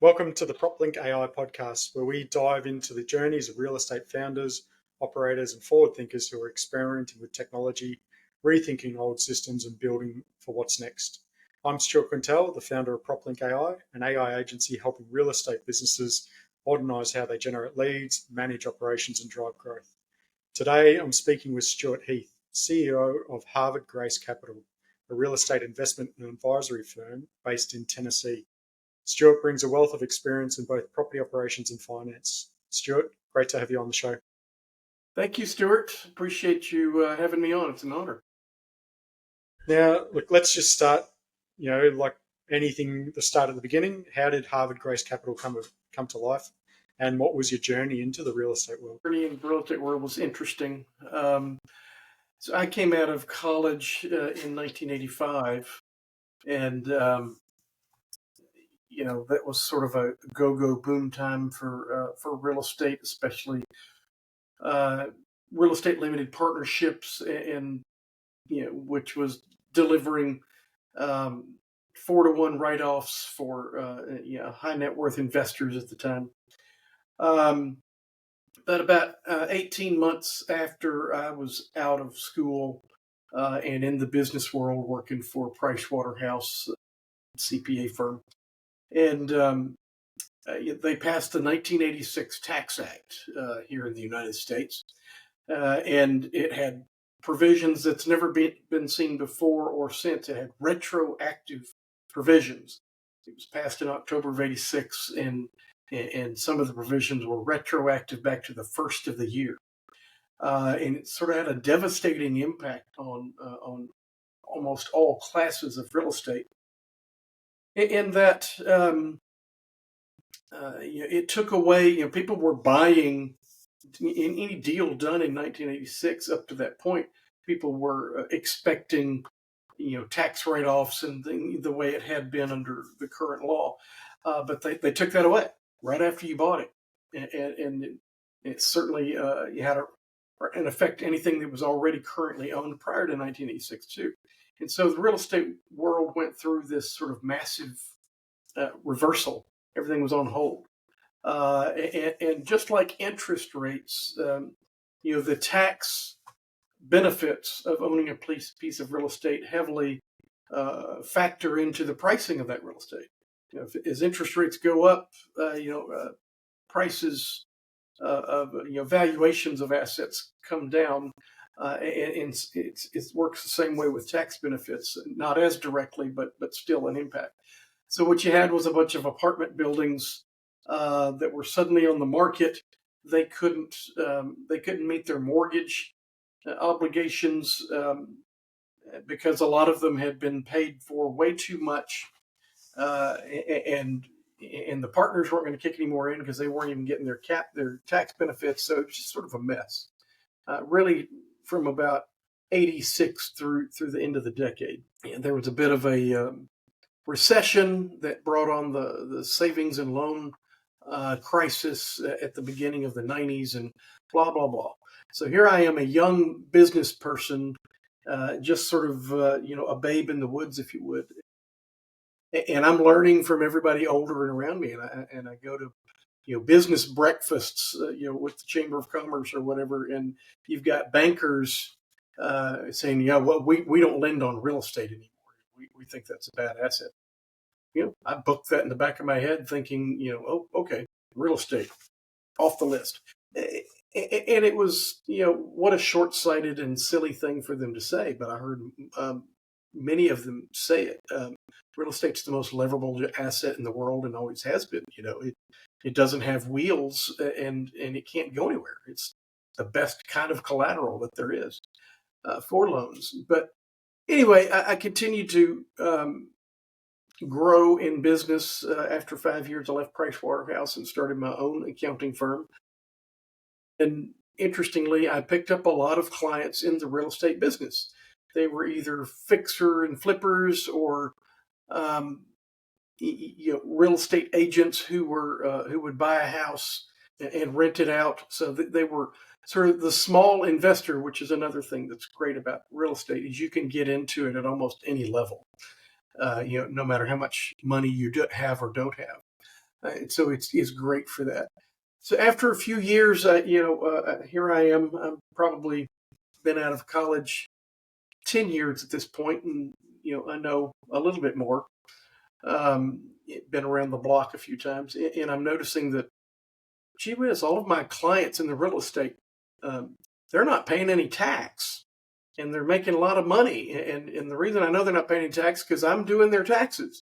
Welcome to the PropLinq AI podcast, where we dive into the journeys of real estate founders, operators, and forward thinkers who are experimenting with technology, rethinking old systems, and building for what's next. I'm Stuart Quintal, the founder of PropLinq AI, an AI agency helping real estate businesses modernize how they generate leads, manage operations, and drive growth. Today, I'm speaking with Stewart Heath, CEO of Harvard Grace Capital, a real estate investment and advisory firm based in Tennessee. Stuart brings a wealth of experience in both property operations and finance. Stuart, great to have you on the show. Thank you, Stuart. Appreciate you having me on. It's an honor. Now, look, let's just start, like anything, the start at the beginning. How did Harvard Grace Capital come to life? And what was your journey into the real estate world? Journey in the real estate world was interesting. So I came out of college in 1985, and that was sort of a go-go boom time for real estate, especially real estate limited partnerships, and which was delivering 4-to-1 write-offs for high net worth investors at the time. But about 18 months after I was out of school and in the business world working for Pricewaterhouse, CPA firm, and they passed the 1986 Tax Act here in the United States, and it had provisions that's never been seen before or since. It had retroactive provisions. It was passed in October of '86, and some of the provisions were retroactive back to the first of the year. And it sort of had a devastating impact on almost all classes of real estate. In that it took away, people were buying in any deal done in 1986 up to that point. People were expecting, tax write-offs and the way it had been under the current law. But they took that away right after you bought it. And it certainly had an effect anything that was already currently owned prior to 1986 too. And so the real estate world went through this sort of massive reversal. Everything was on hold. And just like interest rates, the tax benefits of owning a piece of real estate heavily factor into the pricing of that real estate. As interest rates go up, prices of valuations of assets come down, and it works the same way with tax benefits, not as directly, but still an impact. So what you had was a bunch of apartment buildings that were suddenly on the market. They couldn't meet their mortgage obligations because a lot of them had been paid for way too much, and the partners weren't going to kick any more in because they weren't even getting their tax benefits. So it was just sort of a mess, really, from about '86 through the end of the decade. And there was a bit of a recession that brought on the savings and loan crisis at the beginning of the '90s, and blah blah blah. So here I am, a young business person, just sort of a babe in the woods, if you would, and I'm learning from everybody older and around me, and I go to business breakfasts with the Chamber of Commerce or whatever, and you've got bankers saying, well, we don't lend on real estate anymore. We think that's a bad asset. I booked that in the back of my head thinking, oh, okay, real estate, off the list. And it was, what a short-sighted and silly thing for them to say. But I heard many of them say it. Real estate's the most leveragable asset in the world and always has been. It doesn't have wheels and it can't go anywhere. It's the best kind of collateral that there is for loans. But anyway, I continued to grow in business. After 5 years, I left Pricewaterhouse and started my own accounting firm. And interestingly, I picked up a lot of clients in the real estate business. They were either fixer and flippers or real estate agents who would buy a house and rent it out. So they were sort of the small investor, which is another thing that's great about real estate, is you can get into it at almost any level. No matter how much money you have or don't have. So it's great for that. So after a few years, here I am. I'm probably been out of college 10 years at this point, and I know a little bit more. Been around the block a few times, and I'm noticing that, gee whiz, all of my clients in the real estate, um, they're not paying any tax, and they're making a lot of money. And the reason I know they're not paying any tax because I'm doing their taxes,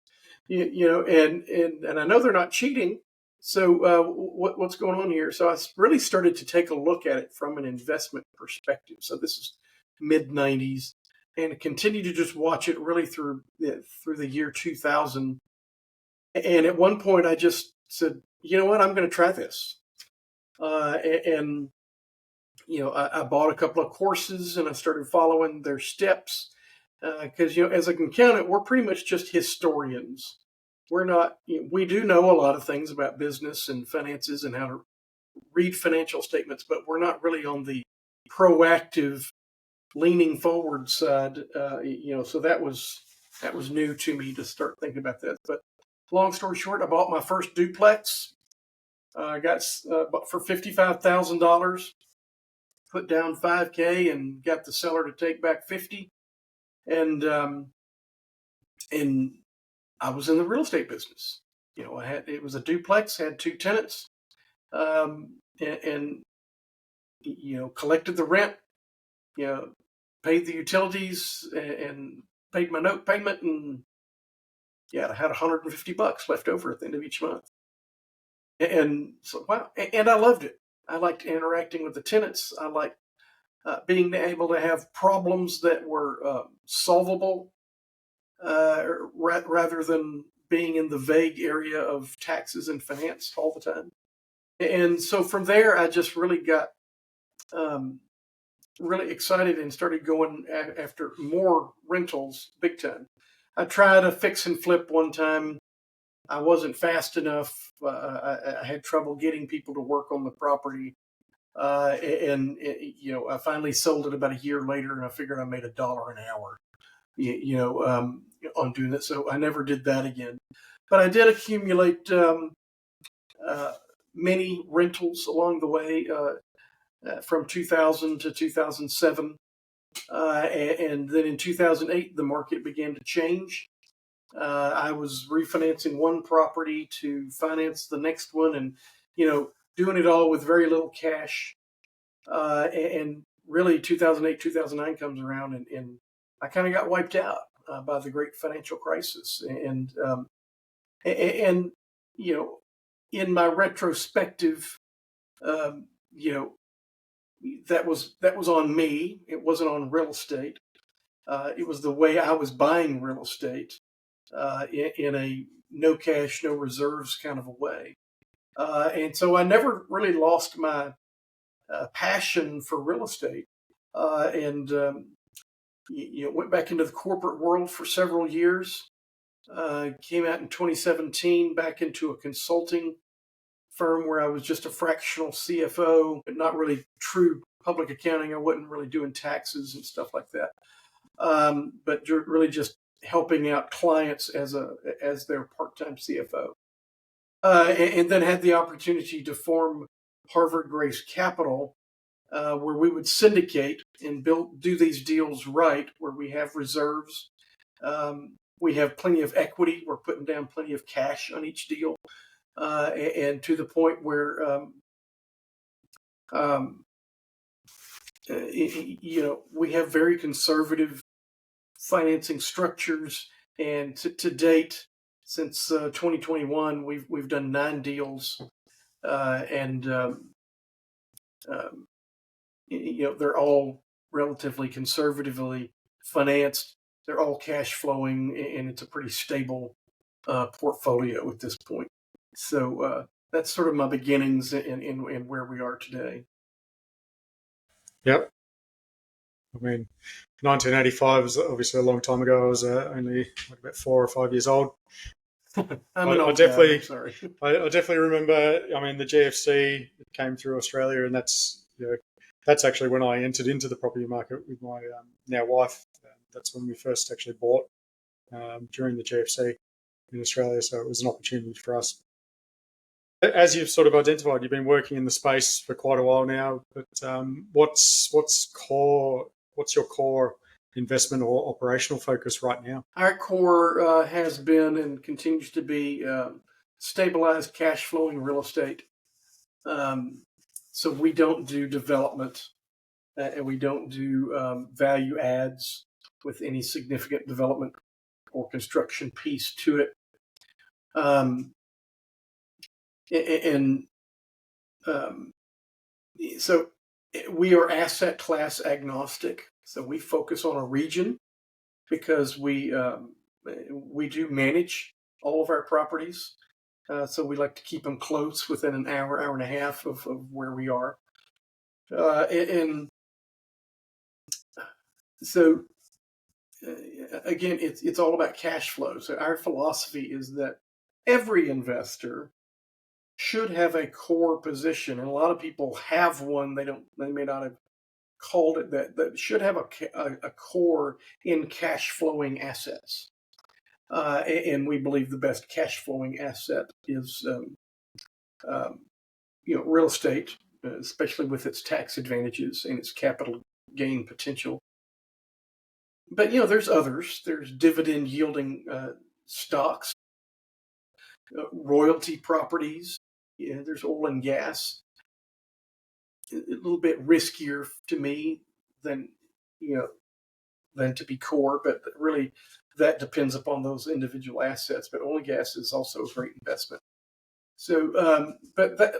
and I know they're not cheating. So what's going on here? So I really started to take a look at it from an investment perspective. So this is mid '90s, and continue to just watch it really through the year 2000. And at one point, I just said, you know what, I'm going to try this. And I bought a couple of courses and I started following their steps because, as an accountant, we're pretty much just historians. We're not, we do know a lot of things about business and finances and how to read financial statements, but we're not really on the proactive, leaning forward side. So that was new to me to start thinking about that. But long story short, I bought my first duplex. I got for $55,000. Put down $5K and got the seller to take back 50. And I was in the real estate business. It was a duplex, had 2 tenants, and collected the rent, paid the utilities and paid my note payment, and I had $150 left over at the end of each month. And so, wow. And I loved it. I liked interacting with the tenants. I liked being able to have problems that were solvable rather than being in the vague area of taxes and finance all the time. And so from there, I just really got really excited and started going after more rentals big time. I tried a fix and flip one time. I wasn't fast enough. I had trouble getting people to work on the property. I finally sold it about a year later, and I figured I made $1 an hour, on doing it. So I never did that again. But I did accumulate many rentals along the way from 2000 to 2007. And then in 2008, the market began to change. I was refinancing one property to finance the next one, and doing it all with very little cash. And really, 2008, 2009 comes around, and I kind of got wiped out by the great financial crisis. And in my retrospective, um, you know, that was on me. It wasn't on real estate. It was the way I was buying real estate in a no cash, no reserves kind of a way. And so I never really lost my passion for real estate, and went back into the corporate world for several years. Came out in 2017 back into a consulting firm where I was just a fractional CFO, but not really true public accounting. I wasn't really doing taxes and stuff like that, but really just helping out clients as their part-time CFO. And then had the opportunity to form Harvard Grace Capital, where we would syndicate and do these deals right, where we have reserves. We have plenty of equity. We're putting down plenty of cash on each deal, and to the point where we have very conservative financing structures. And to date, since 2021, we've done 9 deals, and they're all relatively conservatively financed. They're all cash flowing, and it's a pretty stable portfolio at this point. So that's sort of my beginnings and where we are today. Yep. I mean, 1985 was obviously a long time ago. I was only about 4 or 5 years old. I definitely, sorry. I definitely remember. I mean, the GFC came through Australia, and that's actually when I entered into the property market with my now wife. That's when we first actually bought during the GFC in Australia. So it was an opportunity for us. As you've sort of identified, you've been working in the space for quite a while now. But what's your core investment or operational focus right now? Our core has been and continues to be stabilized cash flowing real estate. So we don't do development and we don't do value adds with any significant development or construction piece to it. Um, and so we are asset class agnostic. So we focus on a region because we do manage all of our properties. So we like to keep them close within an hour, hour and a half of where we are. And so again, it's all about cash flow. So our philosophy is that every investor should have a core position, and a lot of people have one. They may not have called it that. That should have a core in cash flowing assets. And we believe the best cash flowing asset is real estate, especially with its tax advantages and its capital gain potential. But there's others. There's dividend yielding stocks, royalty properties. There's oil and gas. A little bit riskier to me than to be core, but really that depends upon those individual assets. But oil and gas is also a great investment. So,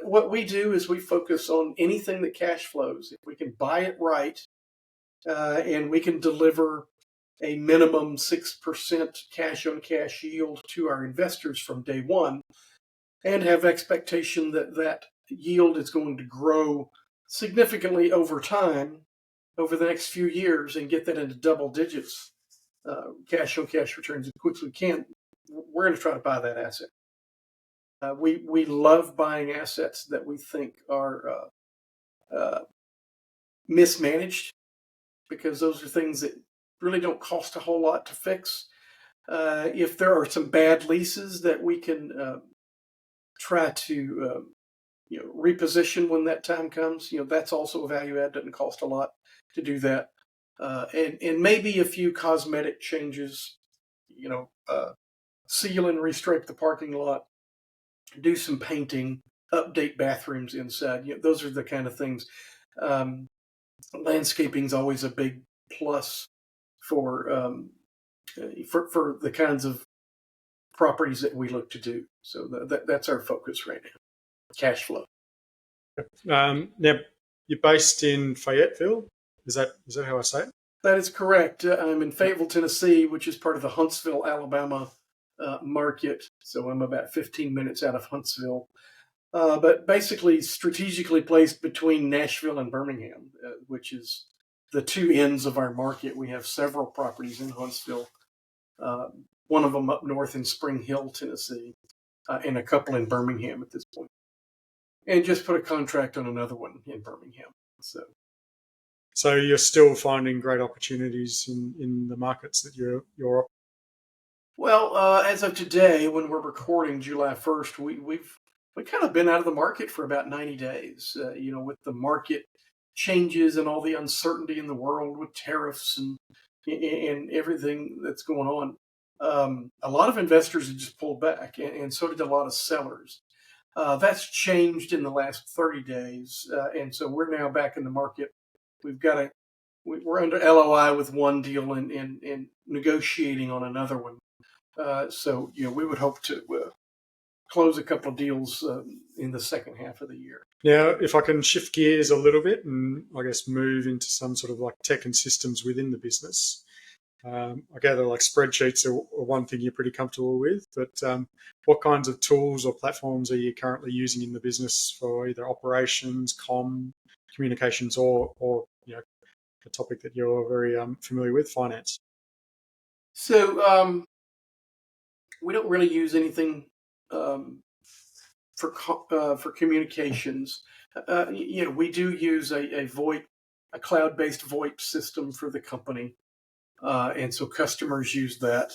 what we do is we focus on anything that cash flows. If we can buy it right, and we can deliver a minimum 6% cash on cash yield to our investors from day one, and have expectation that that yield is going to grow significantly over time, over the next few years, and get that into double digits cash on cash returns as quick as we can, we're going to try to buy that asset. We love buying assets that we think are mismanaged, because those are things that really don't cost a whole lot to fix. If there are some bad leases that we can try to reposition when that time comes, that's also a value add. Doesn't cost a lot to do that, and maybe a few cosmetic changes. Seal and restripe the parking lot, do some painting, update bathrooms inside. Those are the kind of things. Landscaping is always a big plus for the kinds of properties that we look to do. So that's our focus right now. Cash flow. Now, you're based in Fayetteville. Is that how I say it? That is correct. I'm in Fayetteville, Tennessee, which is part of the Huntsville, Alabama market. So I'm about 15 minutes out of Huntsville, but basically strategically placed between Nashville and Birmingham, which is the two ends of our market. We have several properties in Huntsville, one of them up north in Spring Hill, Tennessee, and a couple in Birmingham at this point. And just put a contract on another one in Birmingham. So you're still finding great opportunities in the markets that you're. Well, as of today, when we're recording July 1st, we've kind of been out of the market for about 90 days. With the market changes and all the uncertainty in the world with tariffs and everything that's going on, a lot of investors have just pulled back, and so did a lot of sellers. That's changed in the last 30 days, and so we're now back in the market. We're under LOI with one deal and negotiating on another one. So we would hope to close a couple of deals in the second half of the year. Now, if I can shift gears a little bit and I guess move into some sort of like tech and systems within the business, I gather like spreadsheets are one thing you're pretty comfortable with, but what kinds of tools or platforms are you currently using in the business for either operations, communications, or the topic that you're very familiar with, finance? So we don't really use anything for communications. We do use a VoIP, a cloud-based VoIP system for the company, and so customers use that.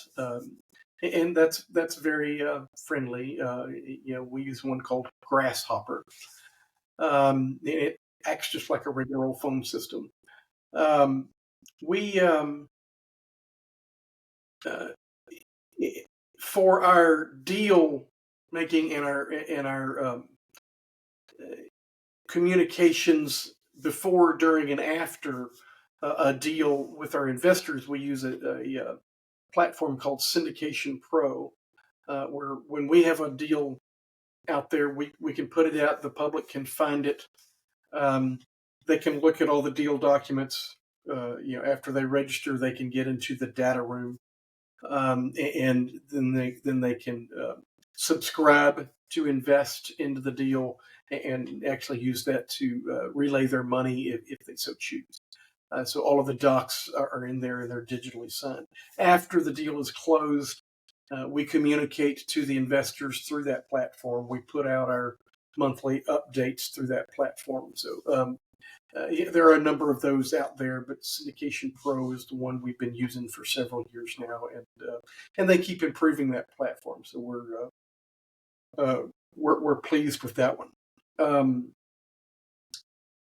and that's very friendly. We use one called Grasshopper. It acts just like a regular old phone system. Um, we uh, for our deal making and our communications before, during, and after a deal with our investors, we use a platform called Syndication Pro, where when we have a deal out there, we can put it out. The public can find it. Um, they can look at all the deal documents. After they register, they can get into the data room, and then they can subscribe to invest into the deal and actually use that to relay their money if they so choose. So all of the docs are in there and they're digitally signed. After the deal is closed, we communicate to the investors through that platform. We put out our monthly updates through that platform. So there are a number of those out there, but Syndication Pro is the one we've been using for several years now, and they keep improving that platform. So we're pleased with that one.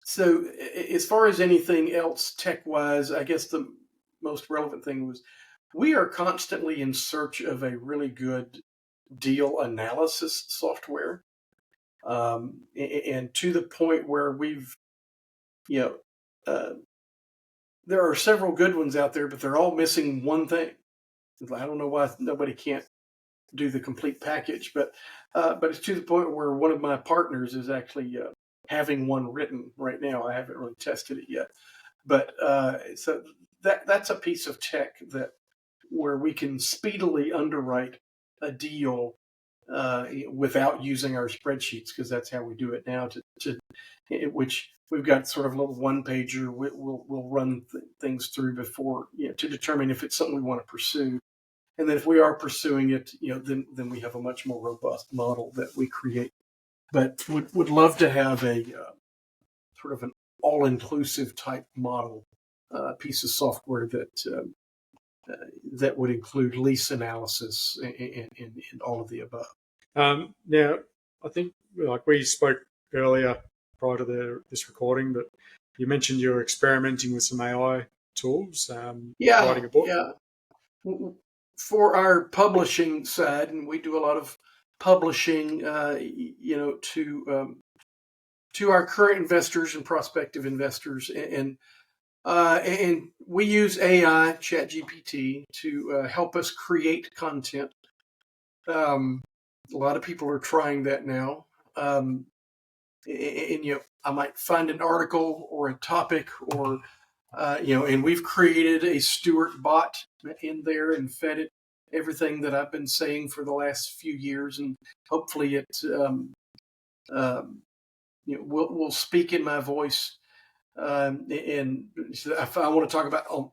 So as far as anything else tech-wise, I guess the most relevant thing was we are constantly in search of a really good deal analysis software, and to the point where we've, there are several good ones out there, but they're all missing one thing. I don't know why nobody can't do the complete package, but it's to the point where one of my partners is actually having one written right now. I haven't really tested it yet, but so that's a piece of tech that where we can speedily underwrite a deal without using our spreadsheets, because that's how we do it now. Which we've got sort of a little one pager. We'll run things through before, to determine if it's something we want to pursue. And then if we are pursuing it, then we have a much more robust model that we create. But would love to have a sort of an all-inclusive type model, piece of software that would include lease analysis and all of the above. Now, I think like we spoke earlier prior to this recording, that you mentioned you're experimenting with some AI tools, writing a book. Yeah. For our publishing side, and we do a lot of publishing, to our current investors and prospective investors, and we use AI, ChatGPT, to help us create content. A lot of people are trying that now, and I might find an article or a topic, or and we've created a Stewart bot in there and fed it everything that I've been saying for the last few years, and hopefully it will speak in my voice. And if I want to talk about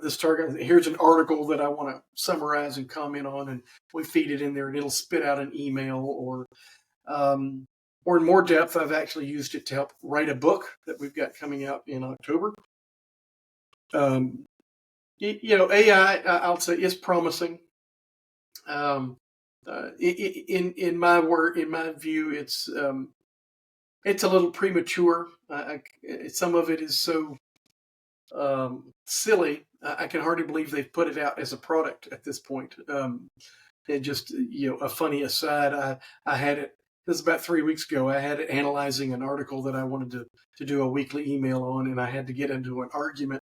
this target, here's an article that I want to summarize and comment on, and we feed it in there, and it'll spit out an email. Or in more depth, I've actually used it to help write a book that we've got coming out in October. AI, I'll say, is promising. In my view, it's a little premature. Some of it is so silly. I can hardly believe they've put it out as a product at this point. And just a funny aside, I had it. This is about 3 weeks ago. I had it analyzing an article that I wanted to do a weekly email on, and I had to get into an argument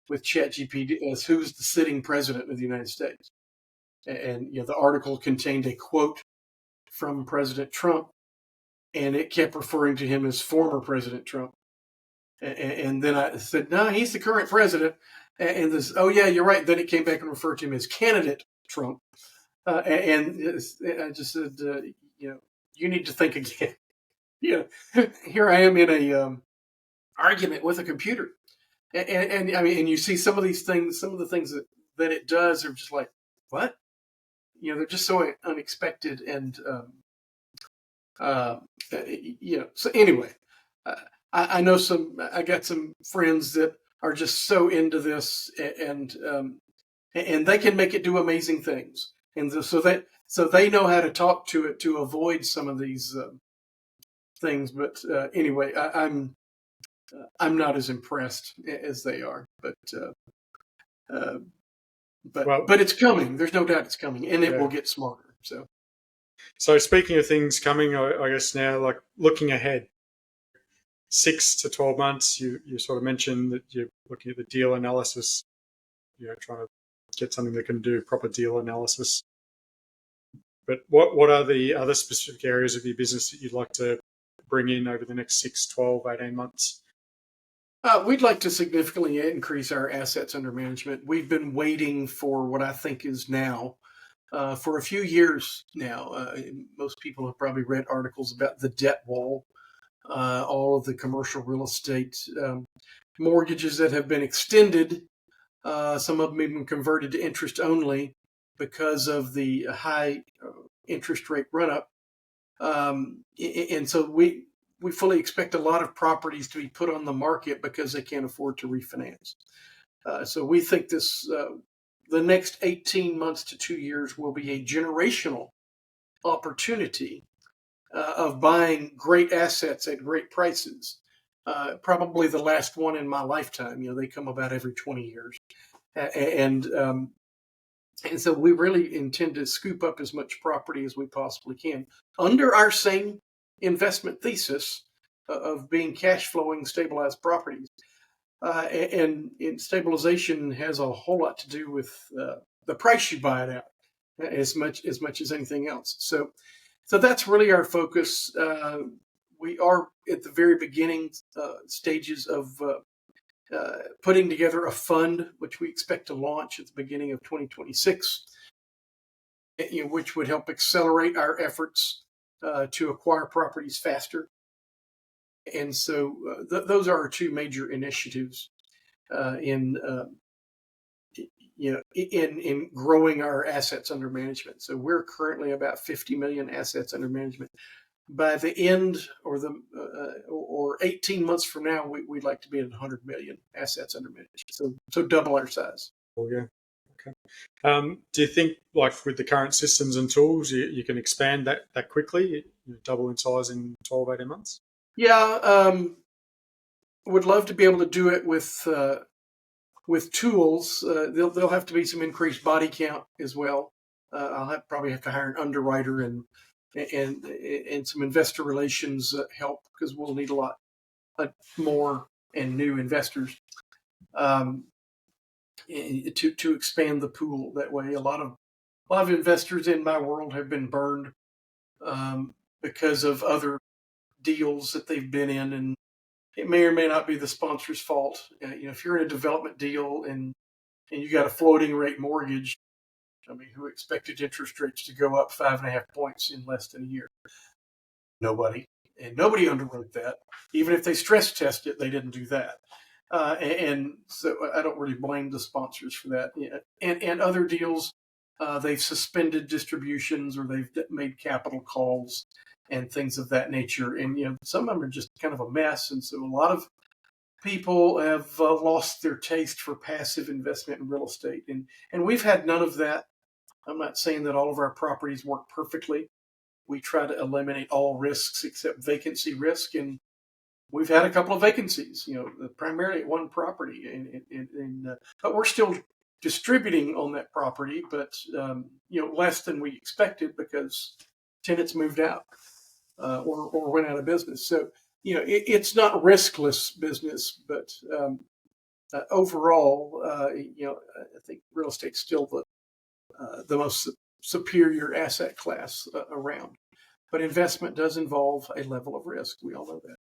with ChatGPT as who's the sitting president of the United States. And the article contained a quote from President Trump, and it kept referring to him as former President Trump. And then I said, no, he's the current president. And this, oh yeah, you're right. Then it came back and referred to him as candidate Trump. And I just said, you need to think again. Here I am in a argument with a computer, and I mean, and you see some of these things, some of the things that it does are just like, what? They're just so unexpected, and So anyway, I know I got some friends that are just so into this, and and they can make it do amazing things. And so they know how to talk to it to avoid some of these things. But anyway, I'm not as impressed as they are. Uh, Well, but it's coming. There's no doubt it's coming, and it will yeah. get smarter. So speaking of things coming, I guess now, like looking ahead, 6 to 12 months, you sort of mentioned that you're looking at the deal analysis, trying to get something that can do proper deal analysis. But what are the other specific areas of your business that you'd like to bring in over the next 6, 12, 18 months? We'd like to significantly increase our assets under management. We've been waiting for what I think is now for a few years now. Most people have probably read articles about the debt wall, all of the commercial real estate mortgages that have been extended. Some of them even converted to interest only because of the high interest rate run up. And so we fully expect a lot of properties to be put on the market because they can't afford to refinance. So we think the next 18 months to 2 years will be a generational opportunity of buying great assets at great prices. Probably the last one in my lifetime. They come about every 20 years. And so we really intend to scoop up as much property as we possibly can under our same investment thesis of being cash flowing, stabilized properties. And stabilization has a whole lot to do with the price you buy it at, as much as anything else. So that's really our focus. We are at the very beginning stages of putting together a fund, which we expect to launch at the beginning of 2026, which would help accelerate our efforts to acquire properties faster. And so those are our two major initiatives in growing our assets under management. So we're currently about 50 million assets under management. By the end or 18 months from now, we'd like to be at 100 million assets under management. So double our size. Oh, yeah. Okay. Do you think, like with the current systems and tools, you can expand that quickly, double in size in 12, 18 months? Yeah, would love to be able to do it with tools. There'll have to be some increased body count as well. I'll probably have to hire an underwriter and some investor relations help, because we'll need a lot more and new investors to expand the pool that way. A lot of investors in my world have been burned because of other deals that they've been in, and it may or may not be the sponsor's fault. If you're in a development deal and you got a floating rate mortgage, I mean, who expected interest rates to go up 5.5 points in less than a year? Nobody. And nobody underwrote that. Even if they stress test it, they didn't do that. And so I don't really blame the sponsors for that. And other deals, they've suspended distributions, or they've made capital calls and things of that nature. And some of them are just kind of a mess. And so a lot of people have lost their taste for passive investment in real estate. And we've had none of that. I'm not saying that all of our properties work perfectly. We try to eliminate all risks except vacancy risk, and we've had a couple of vacancies, primarily at one property, but we're still distributing on that property, but less than we expected because tenants moved out or went out of business. So it's not riskless business, but overall, I think real estate's still the most superior asset class around. But investment does involve a level of risk. We all know that.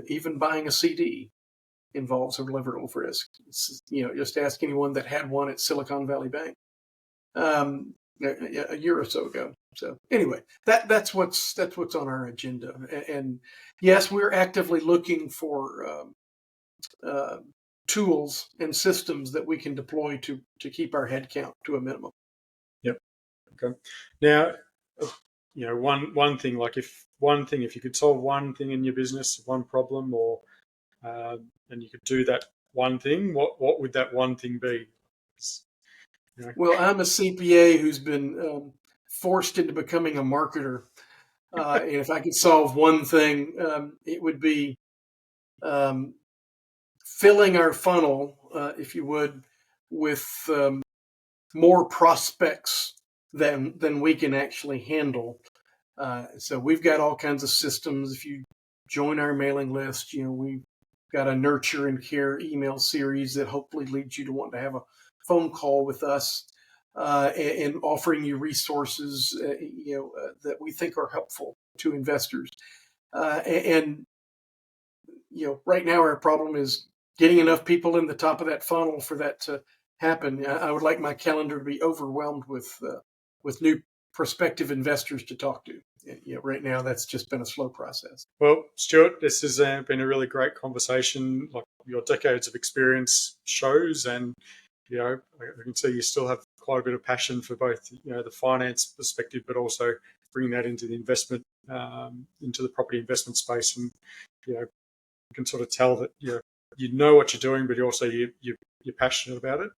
Even buying a CD involves a level of risk. Just ask anyone that had one at Silicon Valley Bank a year or so ago. So anyway, that's what's on our agenda. And yes, we're actively looking for tools and systems that we can deploy to keep our head count to a minimum. Yep. Okay. Now, one thing, like if you could solve one thing in your business, one problem, or and you could do that one thing, what would that one thing be? Well, I'm a CPA who's been forced into becoming a marketer. And if I could solve one thing, it would be um, filling our funnel, if you would, with more prospects than we can actually handle. So we've got all kinds of systems. If you join our mailing list, we've got a nurture and care email series that hopefully leads you to want to have a phone call with us, and offering you resources, that we think are helpful to investors. And right now our problem is getting enough people in the top of that funnel for that to happen. I would like my calendar to be overwhelmed with new prospective investors to talk to. Right now that's just been a slow process. Well, Stuart, this has been a really great conversation. Like your decades of experience shows, and I can see you still have quite a bit of passion for both, the finance perspective, but also bringing that into the investment, into the property investment space. And you can sort of tell that you know what you're doing, but also you're passionate about it.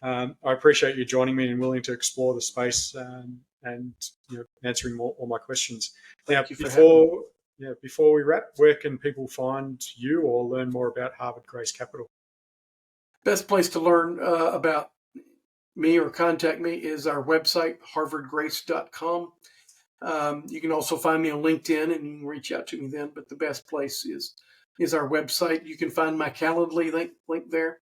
I appreciate you joining me and willing to explore the space, and answering all my questions. Now, Thank you for having me. before we wrap, where can people find you or learn more about Harvard Grace Capital? Best place to learn about me or contact me is our website, harvardgrace.com. You can also find me on LinkedIn, and you can reach out to me then. But the best place is our website. You can find my Calendly link there,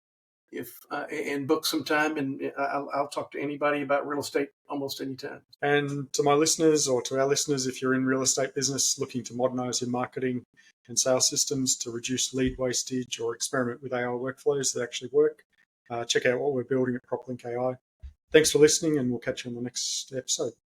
and book some time, and I'll talk to anybody about real estate almost any time. And to my listeners, or to our listeners, if you're in real estate business looking to modernize your marketing and sales systems to reduce lead wastage or experiment with AI workflows that actually work, check out what we're building at PropLinq AI. Thanks for listening, and we'll catch you on the next episode.